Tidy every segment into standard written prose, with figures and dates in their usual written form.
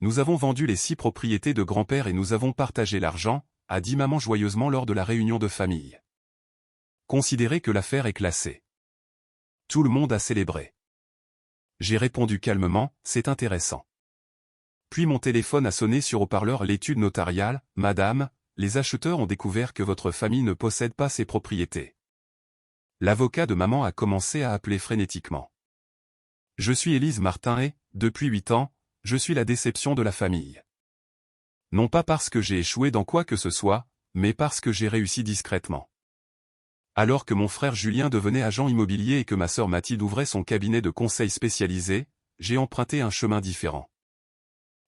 Nous avons vendu les 6 propriétés de grand-père et nous avons partagé l'argent, a dit maman joyeusement lors de la réunion de famille. Considérez que l'affaire est classée. Tout le monde a célébré. J'ai répondu calmement, c'est intéressant. Puis mon téléphone a sonné sur haut-parleur. L'étude notariale, madame, les acheteurs ont découvert que votre famille ne possède pas ces propriétés. L'avocat de maman a commencé à appeler frénétiquement. Je suis Élise Martin et, depuis 8 ans, je suis la déception de la famille. Non pas parce que j'ai échoué dans quoi que ce soit, mais parce que j'ai réussi discrètement. Alors que mon frère Julien devenait agent immobilier et que ma sœur Mathilde ouvrait son cabinet de conseil spécialisé, j'ai emprunté un chemin différent.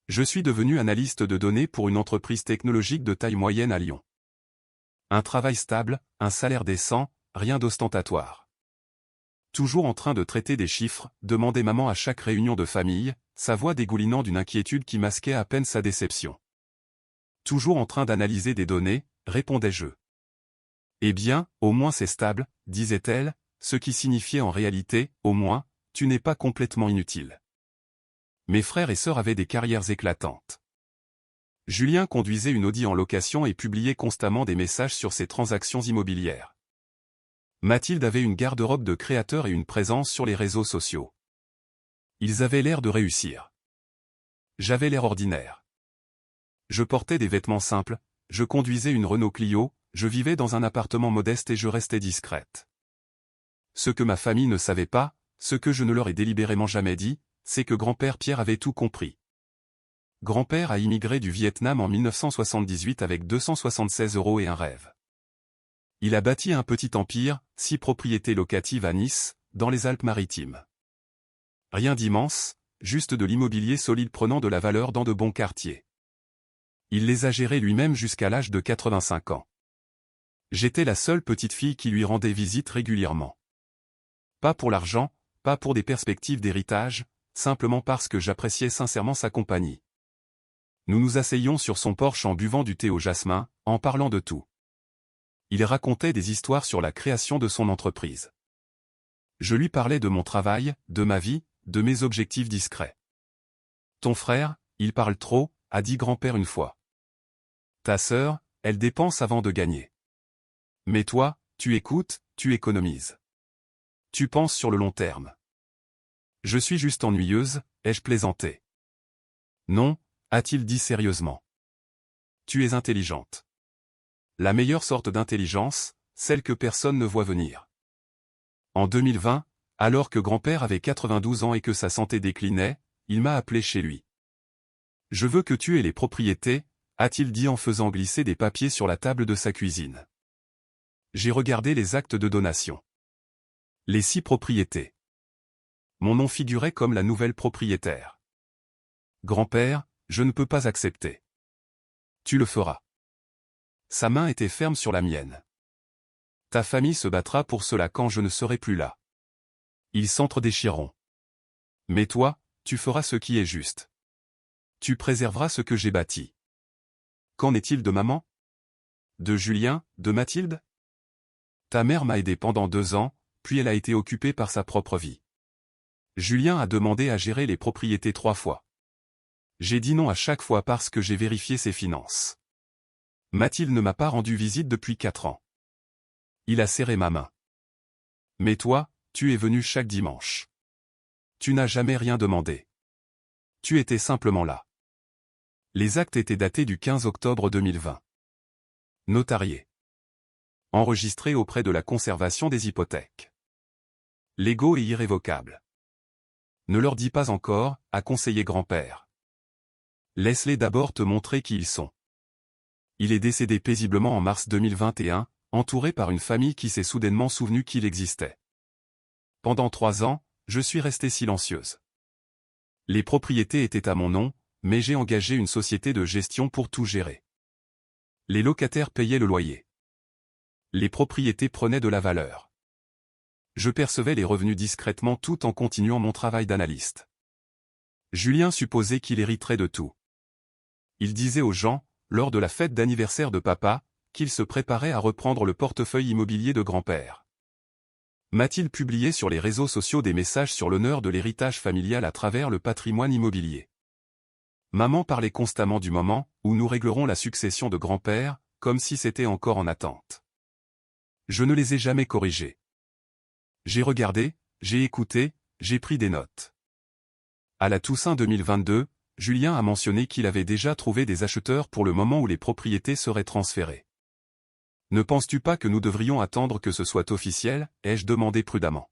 Je suis devenu analyste de données pour une entreprise technologique de taille moyenne à Lyon. Un travail stable, un salaire décent, rien d'ostentatoire. Toujours en train de traiter des chiffres, demandait maman à chaque réunion de famille, sa voix dégoulinant d'une inquiétude qui masquait à peine sa déception. Toujours en train d'analyser des données, répondais-je. Eh bien, au moins c'est stable, disait-elle, ce qui signifiait en réalité, au moins, tu n'es pas complètement inutile. Mes frères et sœurs avaient des carrières éclatantes. Julien conduisait une Audi en location et publiait constamment des messages sur ses transactions immobilières. Mathilde avait une garde-robe de créateur et une présence sur les réseaux sociaux. Ils avaient l'air de réussir. J'avais l'air ordinaire. Je portais des vêtements simples, je conduisais une Renault Clio, je vivais dans un appartement modeste et je restais discrète. Ce que ma famille ne savait pas, ce que je ne leur ai délibérément jamais dit, c'est que grand-père Pierre avait tout compris. Grand-père a immigré du Vietnam en 1978 avec 276 € et un rêve. Il a bâti un petit empire, 6 propriétés locatives à Nice, dans les Alpes-Maritimes. Rien d'immense, juste de l'immobilier solide prenant de la valeur dans de bons quartiers. Il les a gérés lui-même jusqu'à l'âge de 85 ans. J'étais la seule petite fille qui lui rendait visite régulièrement. Pas pour l'argent, pas pour des perspectives d'héritage, simplement parce que j'appréciais sincèrement sa compagnie. Nous nous asseyions sur son porche en buvant du thé au jasmin, en parlant de tout. Il racontait des histoires sur la création de son entreprise. Je lui parlais de mon travail, de ma vie, de mes objectifs discrets. Ton frère, il parle trop, a dit grand-père une fois. Ta sœur, elle dépense avant de gagner. Mais toi, tu écoutes, tu économises. Tu penses sur le long terme. Je suis juste ennuyeuse, ai-je plaisanté. Non, a-t-il dit sérieusement. Tu es intelligente. La meilleure sorte d'intelligence, celle que personne ne voit venir. En 2020, alors que grand-père avait 92 ans et que sa santé déclinait, il m'a appelé chez lui. Je veux que tu aies les propriétés, a-t-il dit en faisant glisser des papiers sur la table de sa cuisine. J'ai regardé les actes de donation. Les 6 propriétés. Mon nom figurait comme la nouvelle propriétaire. Grand-père, je ne peux pas accepter. Tu le feras. Sa main était ferme sur la mienne. Ta famille se battra pour cela quand je ne serai plus là. Ils s'entre-déchireront. Mais toi, tu feras ce qui est juste. Tu préserveras ce que j'ai bâti. Qu'en est-il de maman? De Julien, de Mathilde? Ta mère m'a aidé pendant 2 ans, puis elle a été occupée par sa propre vie. Julien a demandé à gérer les propriétés 3 fois. J'ai dit non à chaque fois parce que j'ai vérifié ses finances. Mathilde ne m'a pas rendu visite depuis 4 ans. Il a serré ma main. Mais toi, tu es venu chaque dimanche. Tu n'as jamais rien demandé. Tu étais simplement là. Les actes étaient datés du 15 octobre 2020. Notarié. Enregistré auprès de la conservation des hypothèques. Légaux et irrévocables. Ne leur dis pas encore, a conseillé grand-père. Laisse-les d'abord te montrer qui ils sont. Il est décédé paisiblement en mars 2021, entouré par une famille qui s'est soudainement souvenu qu'il existait. Pendant 3 ans, je suis restée silencieuse. Les propriétés étaient à mon nom, mais j'ai engagé une société de gestion pour tout gérer. Les locataires payaient le loyer. Les propriétés prenaient de la valeur. Je percevais les revenus discrètement tout en continuant mon travail d'analyste. Julien supposait qu'il hériterait de tout. Il disait aux gens, lors de la fête d'anniversaire de papa, qu'il se préparait à reprendre le portefeuille immobilier de grand-père. Mathilde publiait sur les réseaux sociaux des messages sur l'honneur de l'héritage familial à travers le patrimoine immobilier. Maman parlait constamment du moment où nous réglerons la succession de grand-père, comme si c'était encore en attente. Je ne les ai jamais corrigés. J'ai regardé, j'ai écouté, j'ai pris des notes. À la Toussaint 2022, Julien a mentionné qu'il avait déjà trouvé des acheteurs pour le moment où les propriétés seraient transférées. Ne penses-tu pas que nous devrions attendre que ce soit officiel, ai-je demandé prudemment.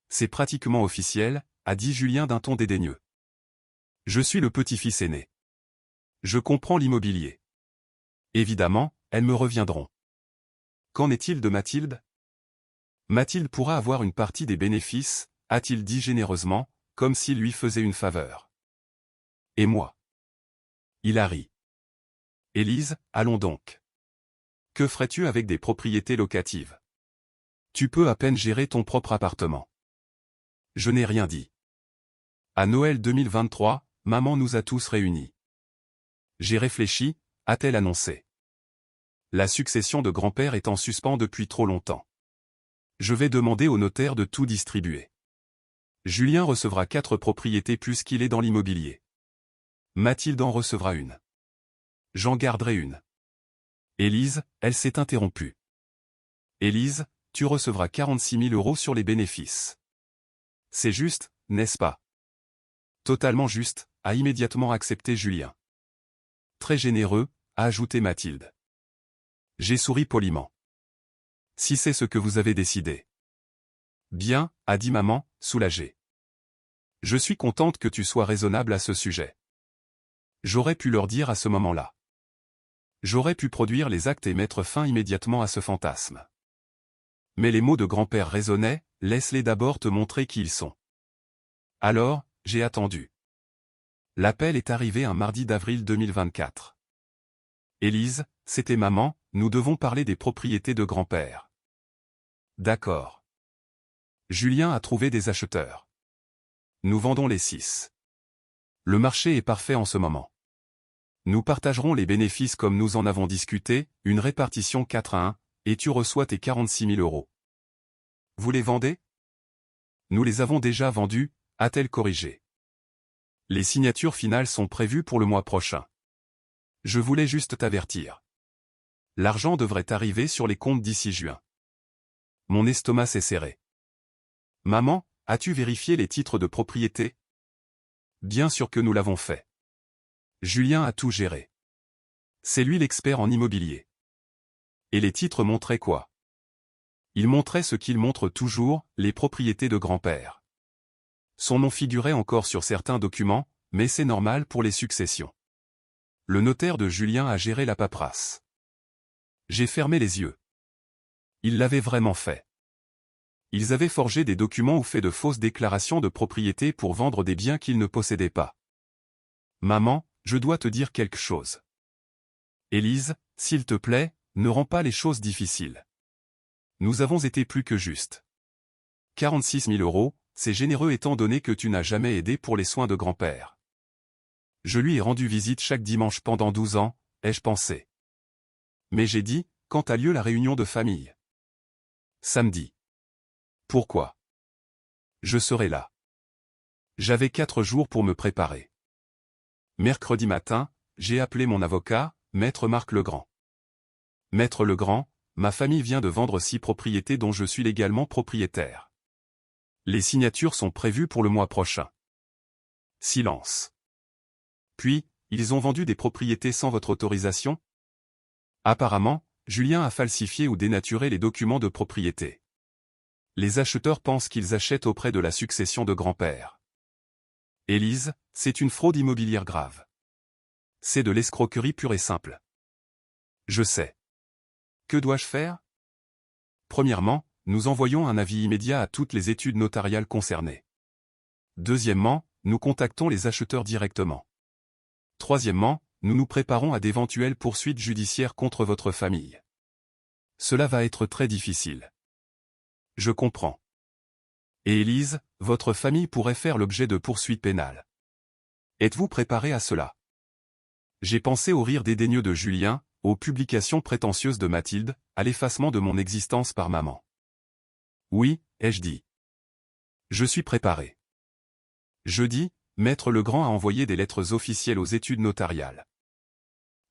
C'est pratiquement officiel, a dit Julien d'un ton dédaigneux. Je suis le petit-fils aîné. Je comprends l'immobilier. Évidemment, elles me reviendront. Qu'en est-il de Mathilde? Mathilde pourra avoir une partie des bénéfices, a-t-il dit généreusement, comme s'il lui faisait une faveur. Et moi? Il a ri. Élise, allons donc. Que ferais-tu avec des propriétés locatives? Tu peux à peine gérer ton propre appartement. Je n'ai rien dit. À Noël 2023, maman nous a tous réunis. J'ai réfléchi, a-t-elle annoncé. La succession de grand-père est en suspens depuis trop longtemps. Je vais demander au notaire de tout distribuer. Julien recevra 4 propriétés plus qu'il est dans l'immobilier. Mathilde en recevra une. J'en garderai une. Élise, elle s'est interrompue. Élise, tu recevras 46 000 € sur les bénéfices. C'est juste, n'est-ce pas? Totalement juste, a immédiatement accepté Julien. Très généreux, a ajouté Mathilde. J'ai souri poliment. Si c'est ce que vous avez décidé. Bien, a dit maman, soulagée. Je suis contente que tu sois raisonnable à ce sujet. J'aurais pu leur dire à ce moment-là. J'aurais pu produire les actes et mettre fin immédiatement à ce fantasme. Mais les mots de grand-père résonnaient, laisse-les d'abord te montrer qui ils sont. Alors, j'ai attendu. L'appel est arrivé un mardi d'avril 2024. Élise, c'était maman, nous devons parler des propriétés de grand-père. D'accord. Julien a trouvé des acheteurs. Nous vendons les 6. Le marché est parfait en ce moment. Nous partagerons les bénéfices comme nous en avons discuté, une répartition 4-1, et tu reçois tes 46 000 €. Vous les vendez? Nous les avons déjà vendus, a-t-elle corrigé. Les signatures finales sont prévues pour le mois prochain. Je voulais juste t'avertir. L'argent devrait arriver sur les comptes d'ici juin. Mon estomac s'est serré. Maman, as-tu vérifié les titres de propriété? Bien sûr que nous l'avons fait. Julien a tout géré. C'est lui l'expert en immobilier. Et les titres montraient quoi? Ils montraient ce qu'ils montrent toujours, les propriétés de grand-père. Son nom figurait encore sur certains documents, mais c'est normal pour les successions. Le notaire de Julien a géré la paperasse. J'ai fermé les yeux. Ils l'avaient vraiment fait. Ils avaient forgé des documents ou fait de fausses déclarations de propriété pour vendre des biens qu'ils ne possédaient pas. Maman, je dois te dire quelque chose. Élise, s'il te plaît, ne rends pas les choses difficiles. Nous avons été plus que justes. 46 000 €, c'est généreux étant donné que tu n'as jamais aidé pour les soins de grand-père. Je lui ai rendu visite chaque dimanche pendant 12 ans, ai-je pensé. Mais j'ai dit, quand a lieu la réunion de famille? Samedi. Pourquoi? Je serai là. J'avais 4 jours pour me préparer. Mercredi matin, j'ai appelé mon avocat, Maître Marc Legrand. Maître Legrand, ma famille vient de vendre 6 propriétés dont je suis légalement propriétaire. Les signatures sont prévues pour le mois prochain. Silence. Puis, ils ont vendu des propriétés sans votre autorisation? Apparemment, Julien a falsifié ou dénaturé les documents de propriété. Les acheteurs pensent qu'ils achètent auprès de la succession de grand-père. Élise, c'est une fraude immobilière grave. C'est de l'escroquerie pure et simple. Je sais. Que dois-je faire? Premièrement, nous envoyons un avis immédiat à toutes les études notariales concernées. Deuxièmement, nous contactons les acheteurs directement. Troisièmement, nous nous préparons à d'éventuelles poursuites judiciaires contre votre famille. Cela va être très difficile. Je comprends. Et Élise, votre famille pourrait faire l'objet de poursuites pénales. Êtes-vous préparé à cela? J'ai pensé au rire dédaigneux de Julien, aux publications prétentieuses de Mathilde, à l'effacement de mon existence par maman. Oui, ai-je dit. Je suis préparé. Jeudi, Maître Legrand a envoyé des lettres officielles aux études notariales.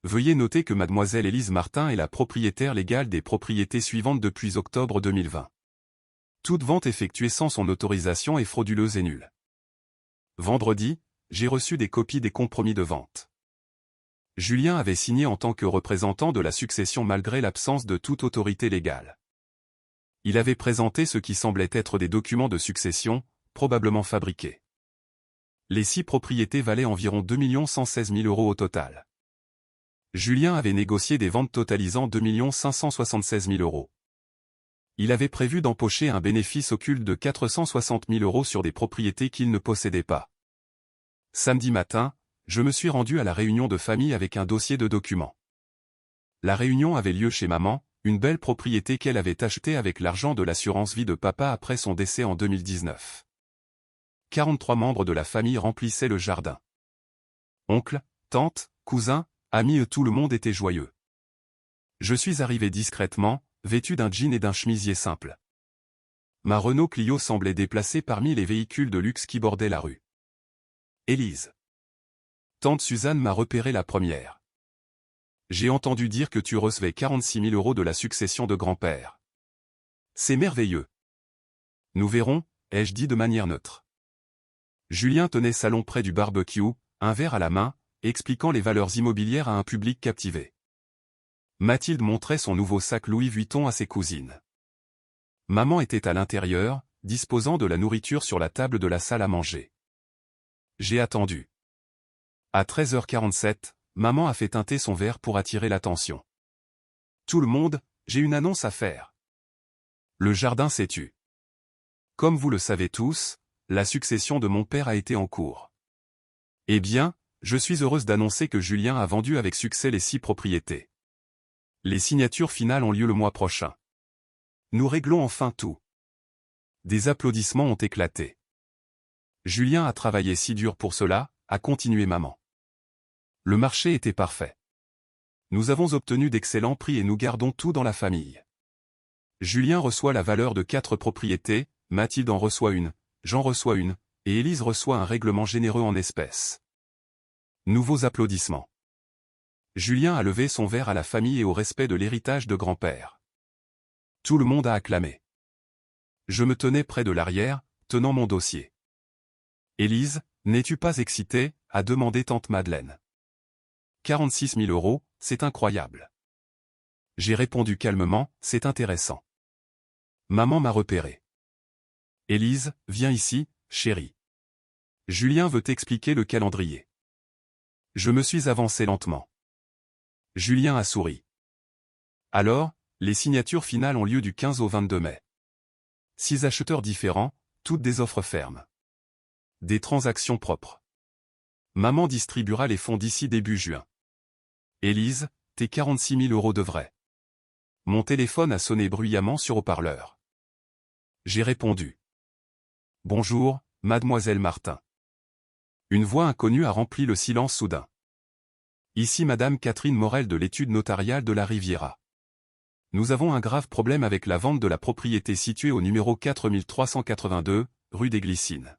Veuillez noter que Mademoiselle Élise Martin est la propriétaire légale des propriétés suivantes depuis octobre 2020. Toute vente effectuée sans son autorisation est frauduleuse et nulle. Vendredi, j'ai reçu des copies des compromis de vente. Julien avait signé en tant que représentant de la succession malgré l'absence de toute autorité légale. Il avait présenté ce qui semblait être des documents de succession, probablement fabriqués. Les 6 propriétés valaient environ 2 116 000 € au total. Julien avait négocié des ventes totalisant 2 576 000 €. Il avait prévu d'empocher un bénéfice occulte de 460 000 € sur des propriétés qu'il ne possédait pas. Samedi matin, je me suis rendu à la réunion de famille avec un dossier de documents. La réunion avait lieu chez maman, une belle propriété qu'elle avait achetée avec l'argent de l'assurance vie de papa après son décès en 2019. 43 membres de la famille remplissaient le jardin. Oncle, tante, cousins, amis et tout le monde était joyeux. Je suis arrivé discrètement, vêtu d'un jean et d'un chemisier simple. Ma Renault Clio semblait déplacée parmi les véhicules de luxe qui bordaient la rue. Élise. Tante Suzanne m'a repéré la première. J'ai entendu dire que tu recevais 46 000 € de la succession de grand-père. C'est merveilleux. Nous verrons, ai-je dit de manière neutre. Julien tenait salon près du barbecue, un verre à la main, expliquant les valeurs immobilières à un public captivé. Mathilde montrait son nouveau sac Louis Vuitton à ses cousines. Maman était à l'intérieur, disposant de la nourriture sur la table de la salle à manger. J'ai attendu. À 13h47, maman a fait teinter son verre pour attirer l'attention. Tout le monde, j'ai une annonce à faire. Le jardin s'est tu. Comme vous le savez tous, la succession de mon père a été en cours. Eh bien, je suis heureuse d'annoncer que Julien a vendu avec succès les 6 propriétés. Les signatures finales ont lieu le mois prochain. Nous réglons enfin tout. Des applaudissements ont éclaté. Julien a travaillé si dur pour cela, a continué maman. Le marché était parfait. Nous avons obtenu d'excellents prix et nous gardons tout dans la famille. Julien reçoit la valeur de 4 propriétés, Mathilde en reçoit une, Jean reçoit une, et Élise reçoit un règlement généreux en espèces. Nouveaux applaudissements. Julien a levé son verre à la famille et au respect de l'héritage de grand-père. Tout le monde a acclamé. Je me tenais près de l'arrière, tenant mon dossier. Élise, n'es-tu pas excitée, a demandé tante Madeleine. 46 000 €, c'est incroyable. J'ai répondu calmement, c'est intéressant. Maman m'a repéré. Élise, viens ici, chérie. Julien veut expliquer le calendrier. Je me suis avancé lentement. Julien a souri. Alors, les signatures finales ont lieu du 15 au 22 mai. 6 acheteurs différents, toutes des offres fermes. Des transactions propres. Maman distribuera les fonds d'ici début juin. Élise, tes 46 000 € devraient. Mon téléphone a sonné bruyamment sur haut-parleur. J'ai répondu. Bonjour, mademoiselle Martin. Une voix inconnue a rempli le silence soudain. Ici madame Catherine Morel de l'étude notariale de la Riviera. Nous avons un grave problème avec la vente de la propriété située au numéro 4382, rue des Glycines.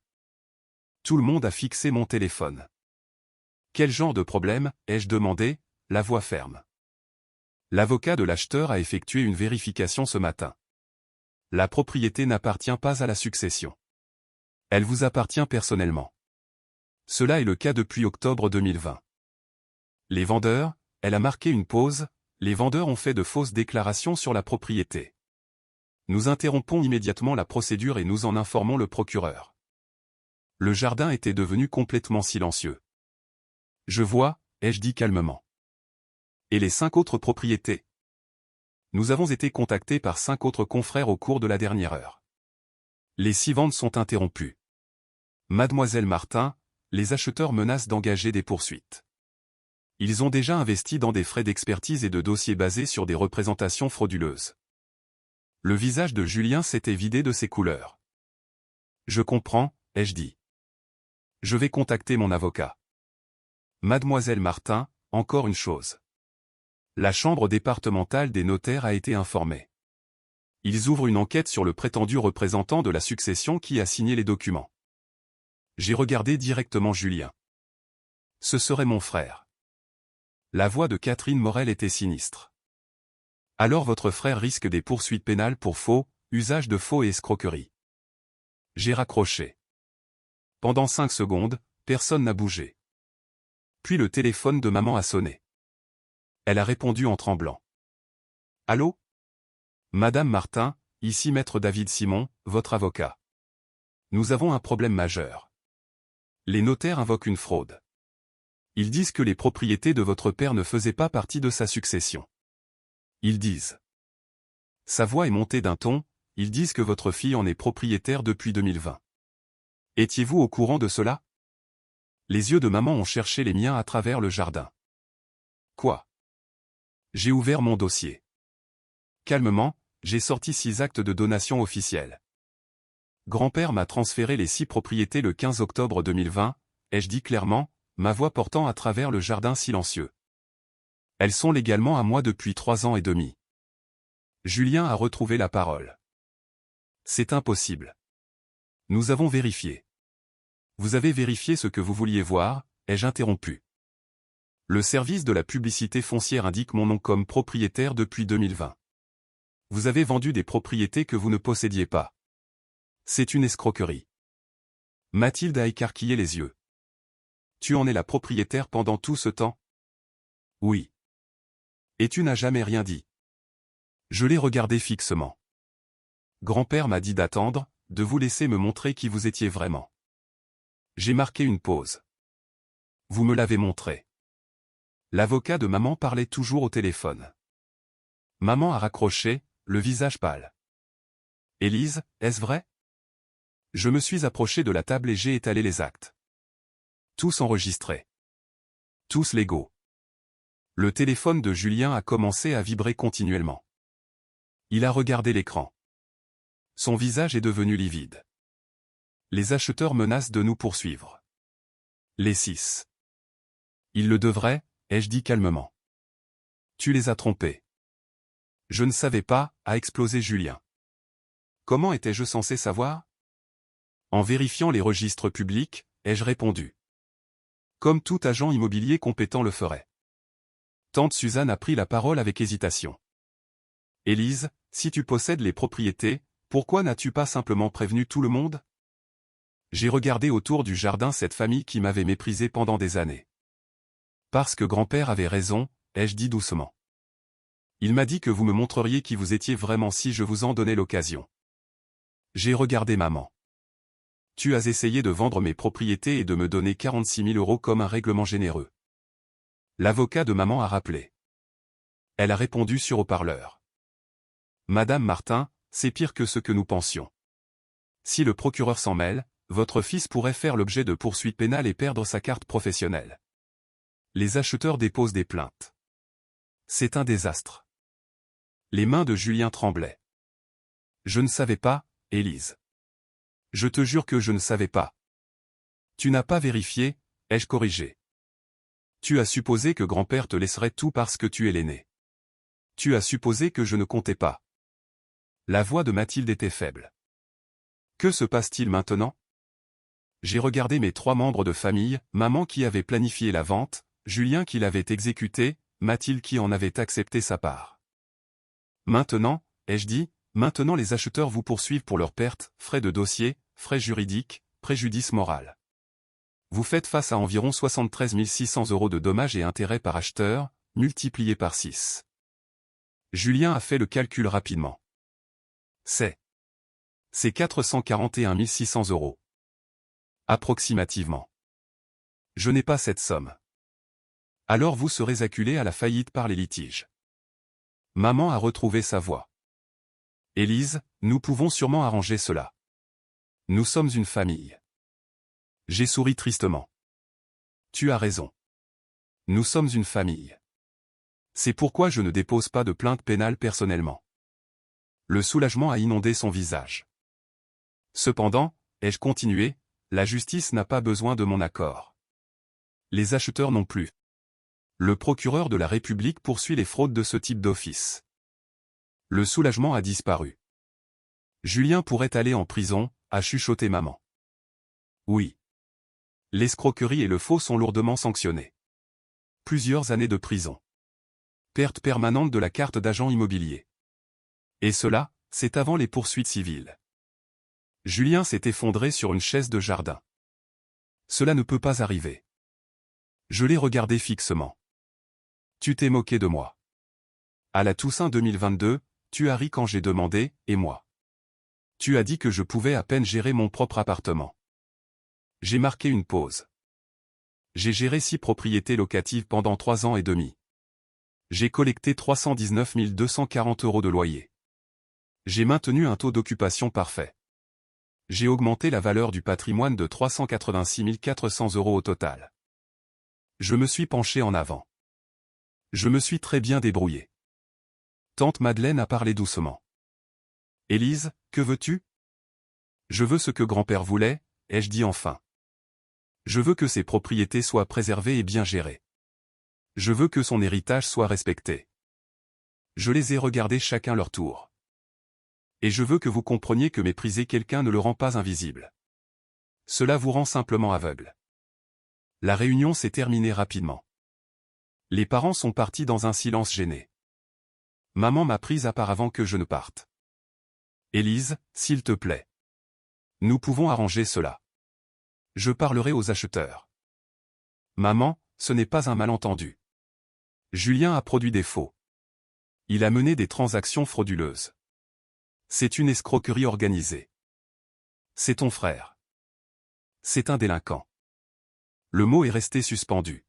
Tout le monde a fixé mon téléphone. Quel genre de problème, ai-je demandé, la voix ferme. L'avocat de l'acheteur a effectué une vérification ce matin. La propriété n'appartient pas à la succession. Elle vous appartient personnellement. Cela est le cas depuis octobre 2020. Les vendeurs, elle a marqué une pause, les vendeurs ont fait de fausses déclarations sur la propriété. Nous interrompons immédiatement la procédure et nous en informons le procureur. Le jardin était devenu complètement silencieux. Je vois, ai-je dit calmement. Et les 5 autres propriétés? Nous avons été contactés par 5 autres confrères au cours de la dernière heure. Les 6 ventes sont interrompues. Mademoiselle Martin, les acheteurs menacent d'engager des poursuites. Ils ont déjà investi dans des frais d'expertise et de dossiers basés sur des représentations frauduleuses. Le visage de Julien s'était vidé de ses couleurs. Je comprends, ai-je dit. Je vais contacter mon avocat. Mademoiselle Martin, encore une chose. La chambre départementale des notaires a été informée. Ils ouvrent une enquête sur le prétendu représentant de la succession qui a signé les documents. J'ai regardé directement Julien. Ce serait mon frère. La voix de Catherine Morel était sinistre. Alors votre frère risque des poursuites pénales pour faux, usage de faux et escroquerie. J'ai raccroché. Pendant 5 secondes, personne n'a bougé. Puis le téléphone de maman a sonné. Elle a répondu en tremblant. Allô? Madame Martin, ici maître David Simon, votre avocat. Nous avons un problème majeur. Les notaires invoquent une fraude. Ils disent que les propriétés de votre père ne faisaient pas partie de sa succession. Ils disent. Sa voix est montée d'un ton, ils disent que votre fille en est propriétaire depuis 2020. Étiez-vous au courant de cela? Les yeux de maman ont cherché les miens à travers le jardin. Quoi? J'ai ouvert mon dossier. Calmement, j'ai sorti 6 actes de donation officiels. Grand-père m'a transféré les 6 propriétés le 15 octobre 2020, ai-je dit clairement, ma voix portant à travers le jardin silencieux. Elles sont légalement à moi depuis 3 ans et demi. Julien a retrouvé la parole. C'est impossible. Nous avons vérifié. Vous avez vérifié ce que vous vouliez voir, ai-je interrompu. Le service de la publicité foncière indique mon nom comme propriétaire depuis 2020. Vous avez vendu des propriétés que vous ne possédiez pas. C'est une escroquerie. Mathilde a écarquillé les yeux. Tu en es la propriétaire pendant tout ce temps? Oui. Et tu n'as jamais rien dit. Je l'ai regardé fixement. Grand-père m'a dit d'attendre, de vous laisser me montrer qui vous étiez vraiment. J'ai marqué une pause. Vous me l'avez montré. L'avocat de maman parlait toujours au téléphone. Maman a raccroché, le visage pâle. Élise, est-ce vrai? Je me suis approché de la table et j'ai étalé les actes. Tous enregistrés. Tous légaux. Le téléphone de Julien a commencé à vibrer continuellement. Il a regardé l'écran. Son visage est devenu livide. Les acheteurs menacent de nous poursuivre. Les 6. Ils le devraient, ai-je dit calmement. Tu les as trompés. Je ne savais pas, a explosé Julien. Comment étais-je censé savoir? En vérifiant les registres publics, ai-je répondu. Comme tout agent immobilier compétent le ferait. Tante Suzanne a pris la parole avec hésitation. Élise, si tu possèdes les propriétés, pourquoi n'as-tu pas simplement prévenu tout le monde? J'ai regardé autour du jardin cette famille qui m'avait méprisé pendant des années. Parce que grand-père avait raison, ai-je dit doucement. Il m'a dit que vous me montreriez qui vous étiez vraiment si je vous en donnais l'occasion. J'ai regardé maman. Tu as essayé de vendre mes propriétés et de me donner 46 000 € comme un règlement généreux. L'avocat de maman a rappelé. Elle a répondu sur haut-parleur. Madame Martin, c'est pire que ce que nous pensions. Si le procureur s'en mêle, votre fils pourrait faire l'objet de poursuites pénales et perdre sa carte professionnelle. Les acheteurs déposent des plaintes. C'est un désastre. Les mains de Julien tremblaient. Je ne savais pas, Élise. Je te jure que je ne savais pas. Tu n'as pas vérifié, ai-je corrigé. Tu as supposé que grand-père te laisserait tout parce que tu es l'aîné. Tu as supposé que je ne comptais pas. La voix de Mathilde était faible. Que se passe-t-il maintenant? J'ai regardé mes 3 membres de famille, maman qui avait planifié la vente, Julien qui l'avait exécutée, Mathilde qui en avait accepté sa part. Maintenant, ai-je dit, maintenant les acheteurs vous poursuivent pour leurs pertes, frais de dossier, frais juridiques, préjudice moral. Vous faites face à environ 73 600 € de dommages et intérêts par acheteur, multipliés par 6. Julien a fait le calcul rapidement. C'est 441 600 €. Approximativement. Je n'ai pas cette somme. Alors vous serez acculé à la faillite par les litiges. Maman a retrouvé sa voix. Élise, nous pouvons sûrement arranger cela. Nous sommes une famille. J'ai souri tristement. Tu as raison. Nous sommes une famille. C'est pourquoi je ne dépose pas de plainte pénale personnellement. Le soulagement a inondé son visage. Cependant, ai-je continué, la justice n'a pas besoin de mon accord. Les acheteurs non plus. Le procureur de la République poursuit les fraudes de ce type d'office. Le soulagement a disparu. Julien pourrait aller en prison, a chuchoté maman. Oui. L'escroquerie et le faux sont lourdement sanctionnés. Plusieurs années de prison. Perte permanente de la carte d'agent immobilier. Et cela, c'est avant les poursuites civiles. Julien s'est effondré sur une chaise de jardin. Cela ne peut pas arriver. Je l'ai regardé fixement. Tu t'es moqué de moi. À la Toussaint 2022, tu as ri quand j'ai demandé, et moi. Tu as dit que je pouvais à peine gérer mon propre appartement. J'ai marqué une pause. J'ai géré 6 propriétés locatives pendant 3 ans et demi. J'ai collecté 319 240 € de loyer. J'ai maintenu un taux d'occupation parfait. J'ai augmenté la valeur du patrimoine de 386 400 € au total. Je me suis penché en avant. Je me suis très bien débrouillé. Tante Madeleine a parlé doucement. Élise, que veux-tu? Je veux ce que grand-père voulait, ai-je dit enfin. Je veux que ses propriétés soient préservées et bien gérées. Je veux que son héritage soit respecté. Je les ai regardés chacun leur tour. Et je veux que vous compreniez que mépriser quelqu'un ne le rend pas invisible. Cela vous rend simplement aveugle. La réunion s'est terminée rapidement. Les parents sont partis dans un silence gêné. Maman m'a prise à part avant que je ne parte. Élise, s'il te plaît. Nous pouvons arranger cela. Je parlerai aux acheteurs. Maman, ce n'est pas un malentendu. Julien a produit des faux. Il a mené des transactions frauduleuses. C'est une escroquerie organisée. C'est ton frère. C'est un délinquant. Le mot est resté suspendu.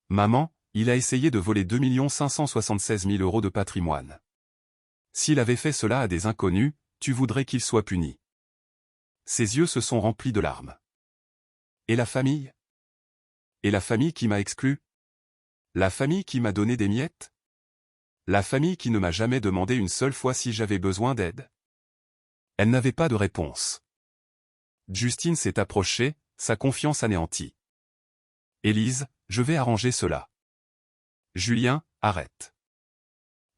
Maman, il a essayé de voler 2 576 000 € de patrimoine. S'il avait fait cela à des inconnus, tu voudrais qu'il soit puni. Ses yeux se sont remplis de larmes. Et la famille? Et la famille qui m'a exclu? La famille qui m'a donné des miettes? La famille qui ne m'a jamais demandé une seule fois si j'avais besoin d'aide? Elle n'avait pas de réponse. Justine s'est approchée, sa confiance anéantie. Élise, je vais arranger cela. Julien, arrête.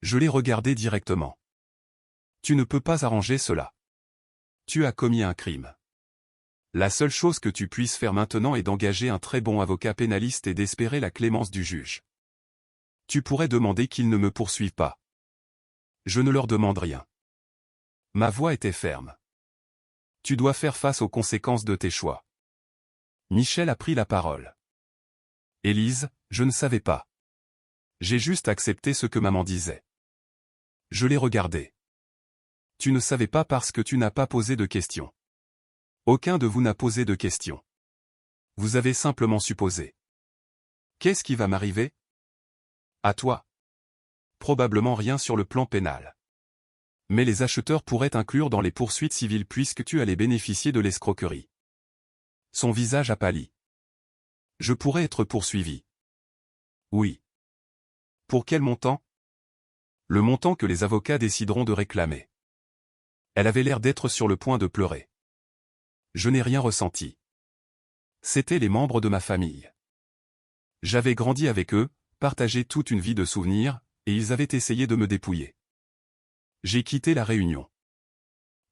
Je l'ai regardé directement. Tu ne peux pas arranger cela. Tu as commis un crime. La seule chose que tu puisses faire maintenant est d'engager un très bon avocat pénaliste et d'espérer la clémence du juge. Tu pourrais demander qu'ils ne me poursuivent pas. Je ne leur demande rien. Ma voix était ferme. Tu dois faire face aux conséquences de tes choix. Michel a pris la parole. Élise, je ne savais pas. J'ai juste accepté ce que maman disait. Je l'ai regardé. Tu ne savais pas parce que tu n'as pas posé de questions. Aucun de vous n'a posé de questions. Vous avez simplement supposé. Qu'est-ce qui va m'arriver? À toi. Probablement rien sur le plan pénal. Mais les acheteurs pourraient inclure dans les poursuites civiles puisque tu allais bénéficier de l'escroquerie. Son visage a pâli. Je pourrais être poursuivi. Oui. Pour quel montant? Le montant que les avocats décideront de réclamer. Elle avait l'air d'être sur le point de pleurer. Je n'ai rien ressenti. C'étaient les membres de ma famille. J'avais grandi avec eux, partagé toute une vie de souvenirs, et ils avaient essayé de me dépouiller. J'ai quitté la réunion.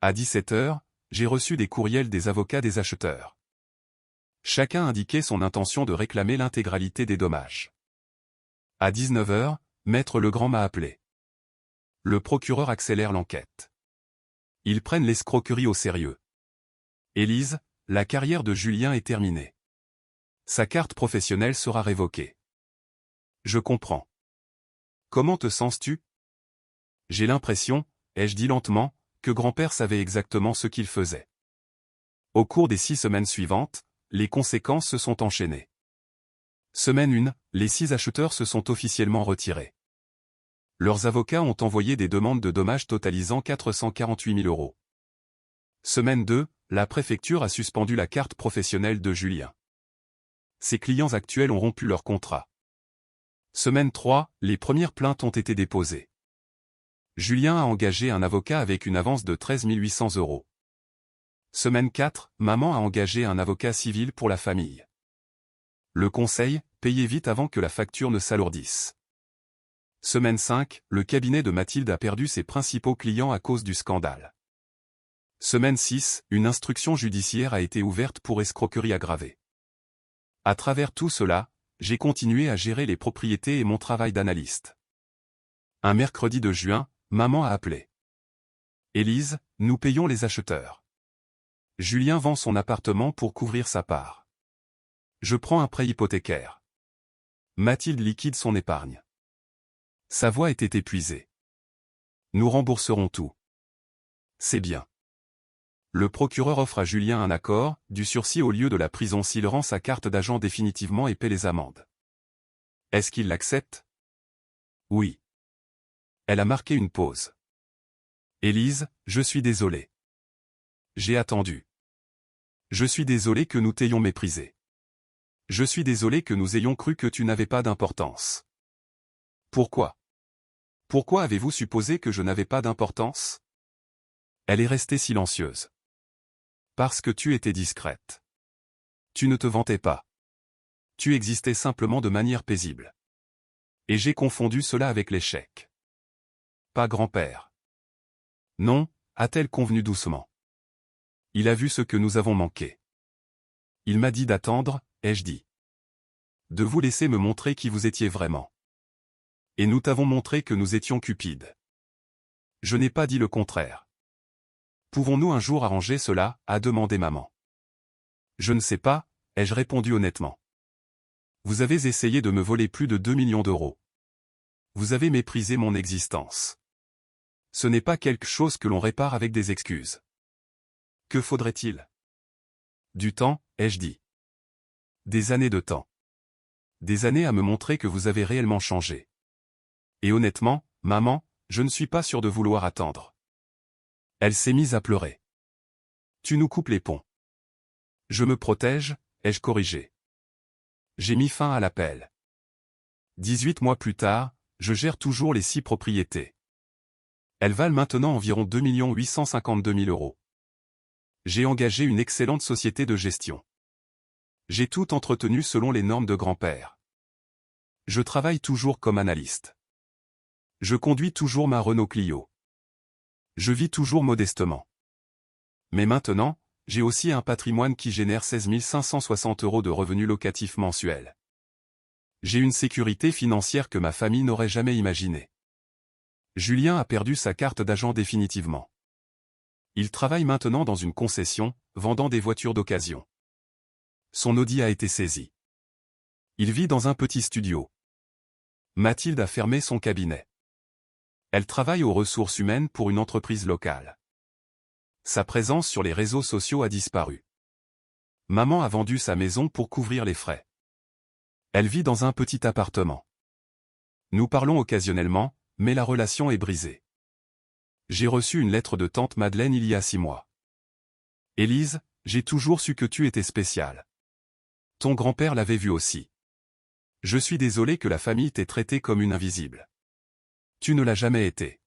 À 17 h, j'ai reçu des courriels des avocats des acheteurs. Chacun indiquait son intention de réclamer l'intégralité des dommages. À 19 h, Maître Legrand m'a appelé. Le procureur accélère l'enquête. Ils prennent l'escroquerie au sérieux. Élise, la carrière de Julien est terminée. Sa carte professionnelle sera révoquée. Je comprends. Comment te sens-tu? J'ai l'impression, ai-je dit lentement, que grand-père savait exactement ce qu'il faisait. Au cours des 6 semaines suivantes, les conséquences se sont enchaînées. Semaine 1, les 6 acheteurs se sont officiellement retirés. Leurs avocats ont envoyé des demandes de dommages totalisant 448 000 €. Semaine 2, la préfecture a suspendu la carte professionnelle de Julien. Ses clients actuels ont rompu leur contrat. Semaine 3, les premières plaintes ont été déposées. Julien a engagé un avocat avec une avance de 13 800 €. Semaine 4, maman a engagé un avocat civil pour la famille. Le conseil, payez vite avant que la facture ne s'alourdisse. Semaine 5, le cabinet de Mathilde a perdu ses principaux clients à cause du scandale. Semaine 6, une instruction judiciaire a été ouverte pour escroquerie aggravée. À travers tout cela, j'ai continué à gérer les propriétés et mon travail d'analyste. Un mercredi de juin, maman a appelé. Élise, nous payons les acheteurs. Julien vend son appartement pour couvrir sa part. Je prends un prêt hypothécaire. Mathilde liquide son épargne. Sa voix était épuisée. Nous rembourserons tout. C'est bien. Le procureur offre à Julien un accord, du sursis au lieu de la prison s'il rend sa carte d'agent définitivement et paie les amendes. Est-ce qu'il l'accepte? Oui. Elle a marqué une pause. Élise, je suis désolé. J'ai attendu. Je suis désolé que nous t'ayons méprisé. Je suis désolé que nous ayons cru que tu n'avais pas d'importance. Pourquoi? Pourquoi avez-vous supposé que je n'avais pas d'importance? Elle est restée silencieuse. Parce que tu étais discrète. Tu ne te vantais pas. Tu existais simplement de manière paisible. Et j'ai confondu cela avec l'échec. Pas grand-père. Non, a-t-elle convenu doucement. Il a vu ce que nous avons manqué. Il m'a dit d'attendre, ai-je dit. De vous laisser me montrer qui vous étiez vraiment. Et nous t'avons montré que nous étions cupides. Je n'ai pas dit le contraire. Pouvons-nous un jour arranger cela, a demandé maman. Je ne sais pas, ai-je répondu honnêtement. Vous avez essayé de me voler plus de 2 millions d'euros. Vous avez méprisé mon existence. Ce n'est pas quelque chose que l'on répare avec des excuses. Que faudrait-il? Du temps, ai-je dit. Des années de temps. Des années à me montrer que vous avez réellement changé. Et honnêtement, maman, je ne suis pas sûr de vouloir attendre. Elle s'est mise à pleurer. Tu nous coupes les ponts. Je me protège, ai-je corrigé. J'ai mis fin à l'appel. 18 mois plus tard, je gère toujours les 6 propriétés. Elles valent maintenant environ 2 852 000 euros. J'ai engagé une excellente société de gestion. J'ai tout entretenu selon les normes de grand-père. Je travaille toujours comme analyste. Je conduis toujours ma Renault Clio. Je vis toujours modestement. Mais maintenant, j'ai aussi un patrimoine qui génère 16 560 euros de revenus locatifs mensuels. J'ai une sécurité financière que ma famille n'aurait jamais imaginée. Julien a perdu sa carte d'agent définitivement. Il travaille maintenant dans une concession, vendant des voitures d'occasion. Son Audi a été saisi. Il vit dans un petit studio. Mathilde a fermé son cabinet. Elle travaille aux ressources humaines pour une entreprise locale. Sa présence sur les réseaux sociaux a disparu. Maman a vendu sa maison pour couvrir les frais. Elle vit dans un petit appartement. Nous parlons occasionnellement, mais la relation est brisée. J'ai reçu une lettre de tante Madeleine il y a 6 mois. Élise, j'ai toujours su que tu étais spéciale. Ton grand-père l'avait vu aussi. Je suis désolé que la famille t'ait traité comme une invisible. Tu ne l'as jamais été.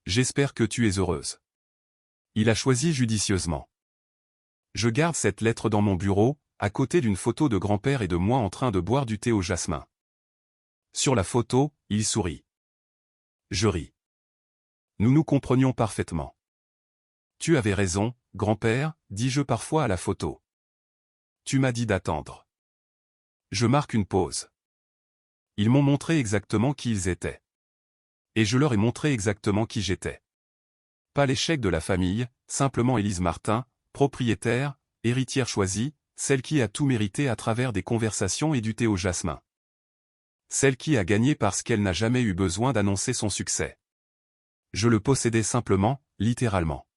J'espère que tu es heureuse. Il a choisi judicieusement. Je garde cette lettre dans mon bureau, à côté d'une photo de grand-père et de moi en train de boire du thé au jasmin. Sur la photo, il sourit. Je ris. Nous nous comprenions parfaitement. Tu avais raison, grand-père, dis-je parfois à la photo. Tu m'as dit d'attendre. Je marque une pause. Ils m'ont montré exactement qui ils étaient. Et je leur ai montré exactement qui j'étais. Pas l'échec de la famille, simplement Élise Martin, propriétaire, héritière choisie, celle qui a tout mérité à travers des conversations et du thé au jasmin. Celle qui a gagné parce qu'elle n'a jamais eu besoin d'annoncer son succès. Je le possédais simplement, littéralement.